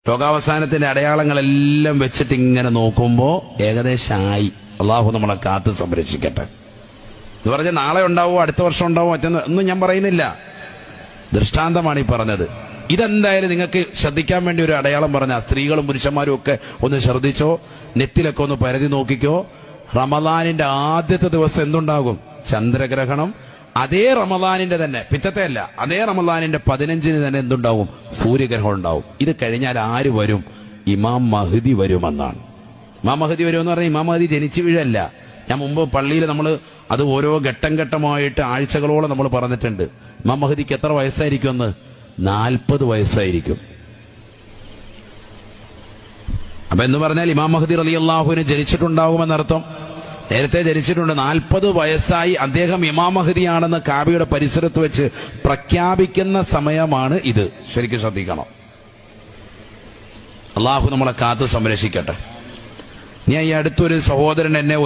ലോകാവസാനത്തിന്റെ അടയാളങ്ങളെല്ലാം വെച്ചിട്ട് ഇങ്ങനെ നോക്കുമ്പോൾ ഏകദേശമായി. അള്ളാഹു നമ്മളെ കാത്ത് സംരക്ഷിക്കട്ടെ എന്ന് പറഞ്ഞാൽ നാളെ ഉണ്ടാവോ അടുത്ത വർഷം ഉണ്ടാവോ ഒന്നും ഞാൻ പറയുന്നില്ല. ദൃഷ്ടാന്തമാണ് ഈ പറഞ്ഞത്. ഇതെന്തായാലും നിങ്ങൾക്ക് ശ്രദ്ധിക്കാൻ വേണ്ടി ഒരു അടയാളം പറഞ്ഞ സ്ത്രീകളും പുരുഷന്മാരും ഒക്കെ ഒന്ന് ശ്രദ്ധിച്ചോ, നെറ്റിലൊക്കെ ഒന്ന് പരതി നോക്കിക്കോ. റമദാനിന്റെ ആദ്യത്തെ ദിവസം എന്തുണ്ടാകും? ചന്ദ്രഗ്രഹണം. അതേ റമദാനിന്റെ തന്നെ, പിറ്റത്തെ അല്ല, അതേ റമദാനിന്റെ 15-ന് തന്നെ എന്തുണ്ടാവും? സൂര്യഗ്രഹണം ഉണ്ടാവും. ഇത് കഴിഞ്ഞാൽ ആര് വരും? ഇമാം മഹ്ദി വരുമെന്നാണ്. ഇമാം മഹ്ദി വരുമെന്ന് പറഞ്ഞാൽ ഇമാം മഹ്ദി ജനിച്ചു വീഴല്ല. ഞാൻ മുമ്പ് പള്ളിയിൽ നമ്മൾ അത് ഓരോ ഘട്ടം ഘട്ടമായിട്ട് ആഴ്ചകളോളം നമ്മൾ പറഞ്ഞിട്ടുണ്ട്. ഇമാം മഹ്ദിക്ക് എത്ര വയസ്സായിരിക്കും എന്ന്? 40 വയസ്സായിരിക്കും. അപ്പൊ എന്ന് പറഞ്ഞാൽ ഇമാം മഹ്ദി റളിയല്ലാഹുവിന് ജനിച്ചിട്ടുണ്ടാകുമെന്നർത്ഥം. നേരത്തെ ജനിച്ചിട്ടുണ്ട്. 40 വയസ്സായി അദ്ദേഹം ഇമാം മഹ്ദിയാണെന്ന് കാബയുടെ പരിസരത്ത് വെച്ച് പ്രഖ്യാപിക്കുന്ന സമയമാണ് ഇത്. ശരിക്കും ശ്രദ്ധിക്കണം. അള്ളാഹു നമ്മളെ കാത്ത് സംരക്ഷിക്കട്ടെ. ഞാൻ ഈ അടുത്തൊരു സഹോദരൻ എന്നെ